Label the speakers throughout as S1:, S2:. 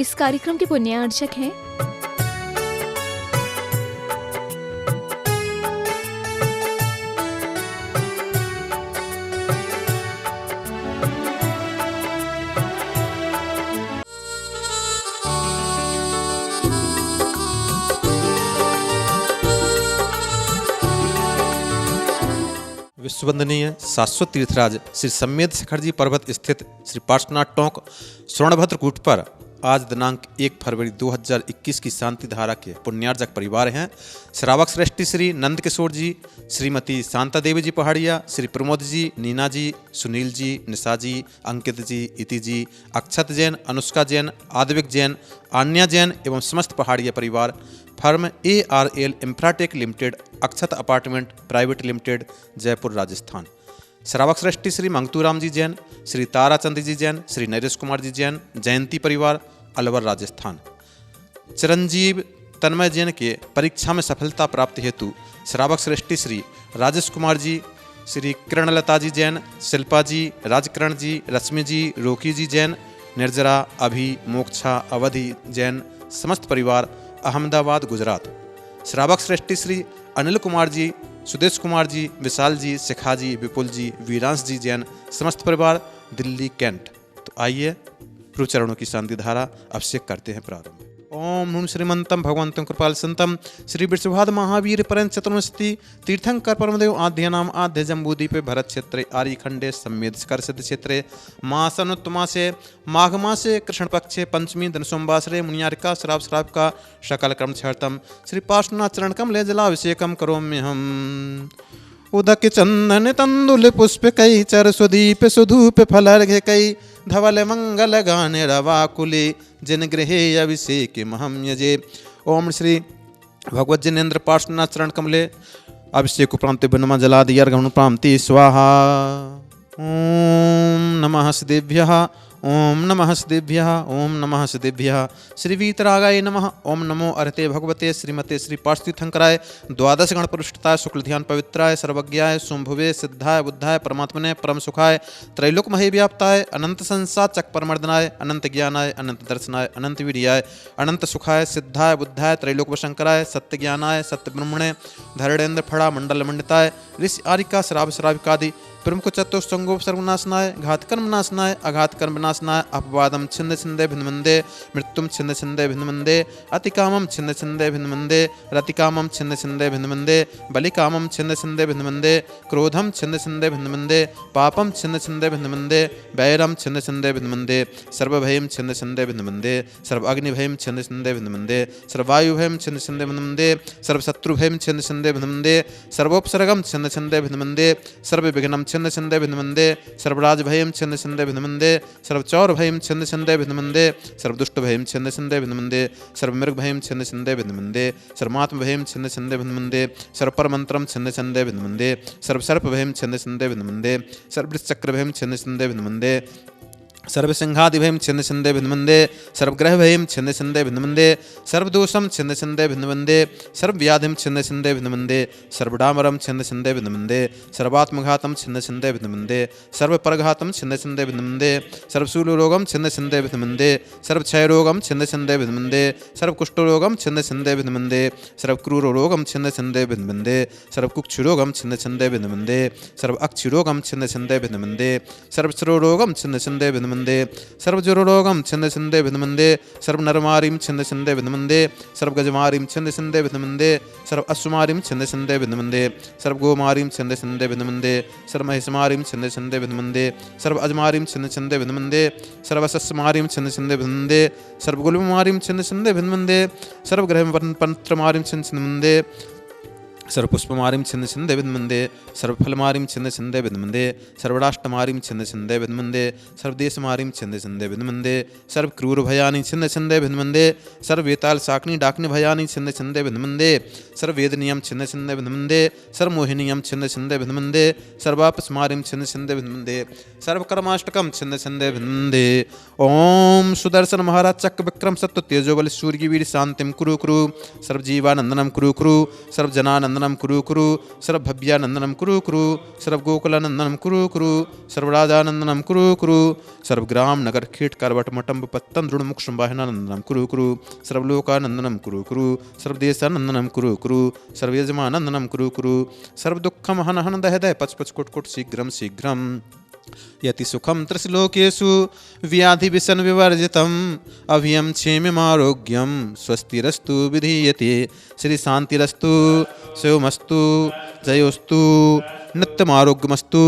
S1: इस कार्यक्रम के पुण्यार्चक हैं
S2: विश्ववंदनीय शाश्वत तीर्थराज श्री सम्मेद शिखर जी पर्वत स्थित श्री पार्श्वनाथ टोंक स्वर्णभद्र कूट पर आज दिनांक 1 फरवरी 2021 की शांति धारा के पुण्यार्जक परिवार हैं श्रावक श्रेष्ठी श्री नंद किशोर जी, श्रीमती शांता देवी जी पहाड़िया, श्री प्रमोद जी, नीना जी, सुनील जी, निशा जी, अंकित जी, इति जी, अक्षत जैन, अनुष्का जैन, आद्विक जैन, आन्या जैन एवं समस्त पहाड़िया परिवार firm ARL Infratech limited, Akshat apartment private limited, Jaipur Rajasthan. श्रावक श्रेष्ठी श्री मंगतूराम जी जैन, श्री ताराचंद जी जैन, श्री नरेश कुमार जी जैन, जयंती परिवार, अलवर राजस्थान। चिरंजीव तन्मय जैन के परीक्षा में सफलता प्राप्ति हेतु श्रावक श्रेष्ठी श्री राजेश कुमार जी, श्री किरणलता जी जैन, शिल्पा जी, राजकरण जी, रश्मि जी, रोकी जी जैन, निर्जरा, अभि, मोक्षा, अवधि जैन, समस्त परिवार, अहमदाबाद गुजरात। श्रावक श्रेष्ठी श्री अनिल कुमार जी, सुदेश कुमार जी, विशाल जी, शिखा जी, विपुल जी, वीरांश जी जैन, समस्त परिवार, दिल्ली कैंट। तो आइए प्रभु चरणों की शांति धारा अभिषेक करते हैं प्रारंभ। ओम नून श्रीमंतम भगवंतम कृपाल संतम श्री वृषभाद महावीर परं चतुर्मस्ति तीर्थंकर परमदेव आद्य नाम आद्य जम्बूदीप भरत क्षेत्रे आर्य खंडे सम्मेद शिखर सिद्ध क्षेत्रे मासनुत्तमासे माघ मासे कृष्ण पक्षे पंचमी दिन सोमवासरे मुनियारिका श्राव श्राव का सकल कर्म छर्तम श्री पार्श्वनाथ चरण कमले जलाभिषेकम करोम्यहम्। उदक चंदन तंदुल पुष्प कई चर सुदीप सुधूप फलर्घ्य कई धवल मंगल गान रवाकुले जिन गृहे अभिषेक महम यजे। ओम श्री भगवत जिनेन्द्र पार्श्वनाथ चरण कमले अभिषेक उपरांत बिनमा जला दिया प्रांति स्वाहा। ओम नमः सिद्धेभ्यः, ओम नमः सिद्धेभ्यः, ओम नमः सिद्धेभ्यः। श्री वीतरागाय नमः। ओम नमो अर्हते भगवते श्रीमते श्री पार्श्वतीर्थंकराय द्वादश गण पुरुषताय शुक्ल ध्यान पवित्राय सर्वज्ञाय शुंभुवे सिद्धाय बुद्धाय परमात्मने परम सुखाय त्रैलोक महे व्याप्ताय अनंत संसार चक परमर्दनाय अनंत ज्ञानाय अनंत दर्शनाय अनंत वीर्याय अनंत सुखाय सिद्धाय बुद्धाय त्रैलोक वशंकराय सत्य ज्ञानाय सत्य ब्रह्मणे धरणेन्द्र फड़ा मंडल मंडिताय ऋषि आरिका श्राव श्राविकादि प्रमुख चतुः संगोप सर्वनाशनाय घात कर्म नाशनाय अघात कर्म नाशनाय अपवादम छिन्न छिंदे भिन्नमंदे मृत्युम छिन्न छिंदे भिन्नमंदे अतिकामम छिन्न छिंदे भिन्नमंदे रतिकामम छिन्न छिंदे भिन्नमंदे बलिकामम छिन्न छिंदे भिन्नमंदे क्रोधम छिन्न छिंदे भिन्नमंदे पापम छिन्न छिंदे भिन्नमंदे वैरम छिन्न छिंदे भिन्नमंदे सर्वभयम छिन्न छिंदे भिन्नमंदे सर्व अग्निभयम छिन्न छिंदे भिन्नमंदे सर्ववायुभयम छिन्न छिंदे भिन्नमंदे सर्वशत्रुभयम छिन्न छिंदे भिन्नमंदे सर्वोपसर्गम छिन्न छिंदे भिन्नमंदे सर्वविघ्नम छिन्न छिंदे भिन्नमंदे सर्वराज भयम छिन्न छिंदे भिन्नमंदे सर्वचौर भयम छिन्न छिंदे भिन्नमंदे सर्वदुष्ट भयम छिन्न छिंदे भिन्नमंदे सर्वमृग भयम छिन्न छिंदे भिन्नमंदे सर्वात्म भयम छिन्न छिंदे भिन्नमंदे सर्वपरमंत्रम छिन्न छिंदे भिन्नमंदे सर्वसर्प भयम छिन्न छिंदे भिन्नमंदे सर्ववृश्चक्र भयम छिन्न छिंदे भिन्नमंदे सर्वसिंहादिभयम छिन्न छिंदे भिन्नमंदे सर्वग्रह भयम छिन्न छिंदे भिन्नमंदे सर्वदोषम छिन्न छिंदे भिन्नमंदे सर्वव्याधिम छिन्न छिंदे भिन्नमंदे सर्वडामरम छिन्न छिंदे भिन्नमंदे सर्वात्मघातम छिन्न छिंदे भिन्नमंदे सर्वपरघातम छिन्न छिंदे भिन्नमंदे सर्वशूलरोगम छिन्न छिंदे भिन्नमंदे सर्वक्षयरोगम छिन्न छिंदे भिन्नमंदे सर्वकुष्ठरोगम छिन्न छिंदे भिन्नमंदे सर्वक्रूररोगम छिन्न छिंदे भिन्नमंदे सर्वकुक्षरोगम छिन्न छिंदे भिन्नमंदे सर्वअक्षरोगम छिन्न छिंदे भिन्नमंदे सर्वश्रोरोगम छिन्न छिंदे भिन्नमंदे सर्वज्वरोगम छिन्न छिंदे भिन्नमंदे सर्वनरमारीम छिन्न छिंदे भिन्नमंदे सर्वगजमारीम छिन्न छिंदे भिन्नमंदे सर्वअश्वमारीम छिन्न छिंदे भिन्नमंदे सर्वगोमारीम छिन्न छिंदे भिन्नमंदे सर्वमहिषमारीम छिन्न छिंदे भिन्नमंदे सर्वअजमारीम छिन्न छिंदे भिन्नमंदे सर्वसस्मारीम छिन्न छिंदे भिन्नमंदे सर्वगुलमारीम छिन्न छिंदे भिन्नमंदे सर्वग्रहपंत्रमारीम छिन्न छिंदे सर्वपुष्पमारीम छिन्न छिंदे भिन्नमंदे सर्वफलमारीम छिन्न छिंदे भिन्नमंदे सर्वराष्ट्रमारीम छिन्न छिंदे भिन्नमंदे सर्वदेशमारीम छिन्न छिंदे भिन्नमंदे सर्वक्रूर भयानि छिन्न छिंदे भिन्नमंदे सर्ववेताल साकनी डाकनी भयानि छिन्न छिंदे भिन्नमंदे सर्ववेदनियम छिन्न छिंदे भिन्नमंदे सर्वमोहिनियम छिन्न छिंदे भिन्नमंदे सर्वापस्मारीम छिन्न छिंदे भिन्नमंदे सर्वकर्माष्टकम छिन्न छिंदे भिन्नमंदे। ओम सुदर्शन महाराज चक्र विक्रम सत्य तेजोबल सूर्य वीर शांतिम कुरु कुरु सर्वजीवानंदनम कुरु कुरु सर्वजनानंदनम नंदनम कुरु कुरु, सर्वभव्यानंदनम कुरु कुरु, सर्वगोकुलानंदनम कुरु कुरु, सर्वराजानंदनम कुरु कुरु, सर्वग्राम नगर खेट करवट मटम्ब पत्तन दृढ़मुख संवाहनानंदनम कुरु कुरु, सर्वलोकानंदनम कुरु कुरु, सर्वदेशानंदनम कुरु कुरु, सर्वयजमानंदनम कुरु कुरु, सर्वदुःखम हन हन दह दह पच पच कुट कुट शीघ्रम शीघ्रम, यति सुखम त्रिलोकेषु व्याधि विसन विवर्जितम, अभियम क्षेममारोग्यम स्वस्तिरस्तु विधीयते, श्री शांतिरस्तु शिवमस्तु जयोस्तु नित्यमारोग्यमस्तु।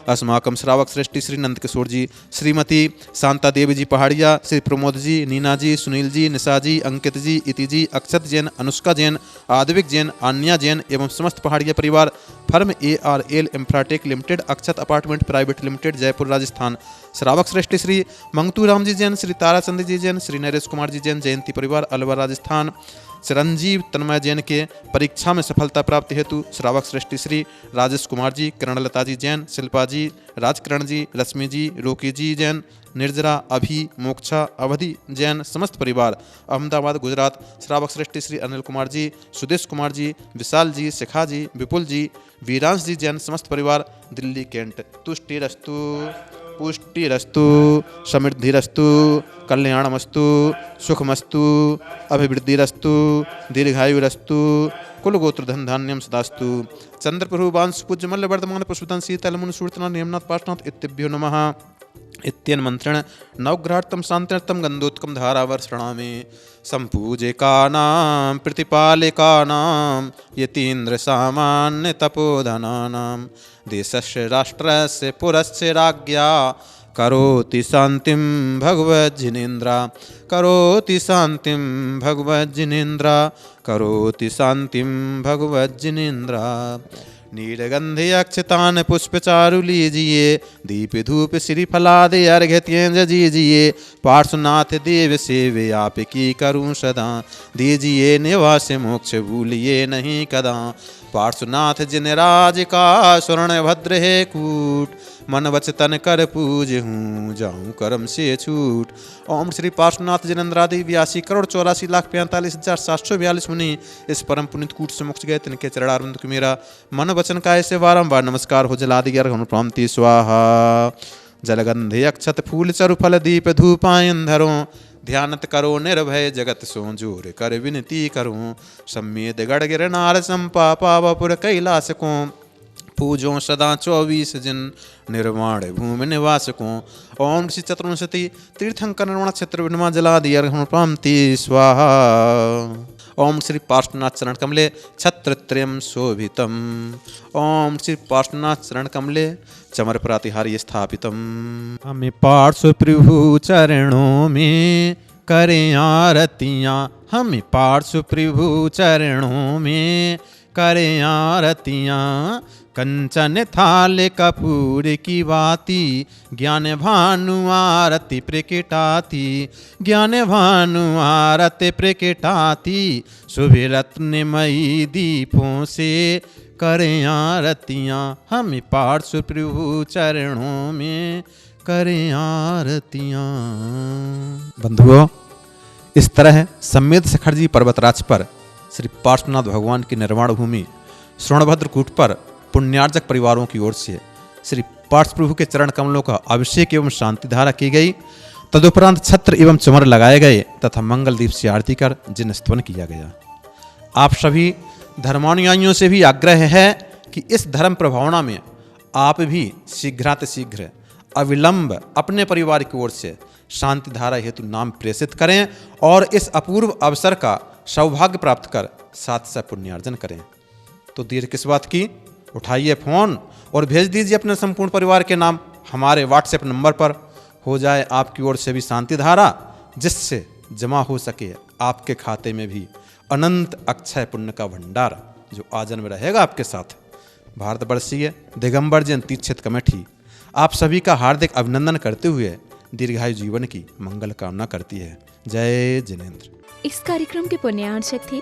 S2: अस्माकं श्रावक श्रेष्ठी श्री नंद किशोर जी, श्रीमती शांता देवी जी पहाड़िया, श्री प्रमोद जी, नीना जी, सुनील जी, निशा जी, अंकित जी, इति जी, अक्षत जैन, अनुष्का जैन, आदविक जैन, आन्या जैन एवं समस्त पहाड़िया परिवार, firm ARL Infratech limited, Akshat apartment private limited, Jaipur Rajasthan. श्रावक श्रेष्ठी श्री मंगतू राम जी जैन, श्री ताराचंद जी जैन, श्री नरेश कुमार जी जैन, जयंती परिवार, अलवर राजस्थान। चिरंजीव तन्मय जैन के परीक्षा में सफलता प्राप्ति हेतु श्रावक श्रेष्ठी श्री राजेश कुमार जी, किरणलता जी जैन, शिल्पा जी, राजकिरण जी, रश्मि जी, रोकी जी जैन, निर्जरा, अभी, मोक्षा, अवधि जैन समस्त परिवार, अहमदाबाद गुजरात। श्रावक श्रेष्ठी श्री अनिल कुमार जी, सुदेश कुमार जी, विशाल जी, शिखा जी, विपुल जी, वीरांश जी जैन समस्त परिवार, दिल्ली कैंट। तुष्टिरस्तु पुष्टिरस्तु समृद्धिरस्तु कल्याणमस्तु सुखमस्तु अभिवृद्धिरस्तु दीर्घायुरस्तु कुलगोत्र धन धान्यम सदास्तु। चंद्रप्रभु वांश पूज्य मल्ल वर्धमान पुष्पतन शीतल मुनि सूर्तनाथ नियमनाथ पाशनाथ इत्यभ्यो नमः। इत्यन मंत्रेण नवग्रहार्थम शांतिर्थम गंधोत्कम धारावर्षणामि। संपूजिकानां प्रतिपालिकानां यतीन्द्र सामान्य तपोधनानां देशस्य राष्ट्रस्य पुरस्य राज्ञा करोति शांतिं भगवज्जिनेन्द्रा करोति शांतिं भगवज्जिनेन्द्रा करोति शांतिं भगवज्जिनेन्द्रा। नीलगंधे अक्षतान पुष्प चारु लीजिए दीप धूप श्रीफलादि अर्घ्य त्यज जीजिए। पार्श्वनाथ देव सेवे आपकी करूं सदा दीजिए निवास मोक्ष भूलिए नहीं कदा। पार्श्वनाथ जिन राज का स्वर्ण भद्र है कूट मन वचतन कर पूज हूँ जाऊँ कर्म से छूट। ओम श्री पार्श्वनाथ जिनेन्द्रादि 82,84,45,742 मुनि इस परम पुनित कूट से मोक्ष गए तिनके चरणारविंद को मेरा मन वचन काय से बारंबार नमस्कार हो। जलादि अर्घ प्रांति स्वाहा। जलगंधे अक्षत फूल चरु फल दीप धूपायन धरो ध्यानत करो निर्भय जगत सो जोर कर विनती करूं। सम्मेद गढ़ गिरनार संपा पावापुर कैलास को पूजो सदा 24 जिन निर्माण भूमि निवास को। ओम श्री चतुर्विंशति तीर्थंकर निर्माण क्षेत्र विनमा जलादि अर्घ प्रांति स्वाहा। ओम श्री पार्श्वनाथ चरण कमले छत्रत्रयम शोभितम। ओम श्री पार्श्वनाथ चरण कमले चमर प्रातिहार्य स्थापितम। हमें पार्श्व प्रभु चरणों में करें आरतियाँ। हमें पार्श्व प्रभु चरणों में करें आरतियाँ। कंचन थाल कपूर की बाती ज्ञान भानु आरती प्रकटाती। ज्ञान भानु आरती प्रकटाती शुभ रत्नमयी दीपों से करें आरतियाँ। हम पार्श्व प्रभु चरणों में करें आरतियाँ। बंधुओं, इस तरह सम्मेद शिखर जी पर्वतराज पर श्री पार्श्वनाथ भगवान की निर्वाण भूमि श्रवणभद्र कूट पर पुण्यार्जक परिवारों की ओर से श्री पार्श्व प्रभु के चरण कमलों का अभिषेक एवं शांति धारा की गई। तदुपरांत छत्र एवं चमर लगाए गए तथा मंगल दीप से आरती कर जिन स्तवन किया गया। आप सभी धर्मानुयायियों से भी आग्रह है कि इस धर्म प्रभावना में आप भी शीघ्रातिशीघ्र अविलंब अपने परिवार की ओर से शांति धारा हेतु नाम प्रेषित करें और इस अपूर्व अवसर का सौभाग्य प्राप्त कर साथ साथ पुण्यार्जन करें। तो देर किस बात की, उठाइए फोन और भेज दीजिए अपने संपूर्ण परिवार के नाम हमारे व्हाट्सएप नंबर पर। हो जाए आपकी ओर से भी शांति धारा, जिससे जमा हो सके आपके खाते में भी अनंत अक्षय पुण्य का भंडार जो आजन्म रहेगा आपके साथ। भारतवर्षीय दिगंबर जैन तीक्षित कमेटी आप सभी का हार्दिक अभिनंदन करते हुए दीर्घायु जीवन की मंगल कामना करती है। जय जिनेन्द्र।
S1: इस कार्यक्रम के पुण्यार्चक थे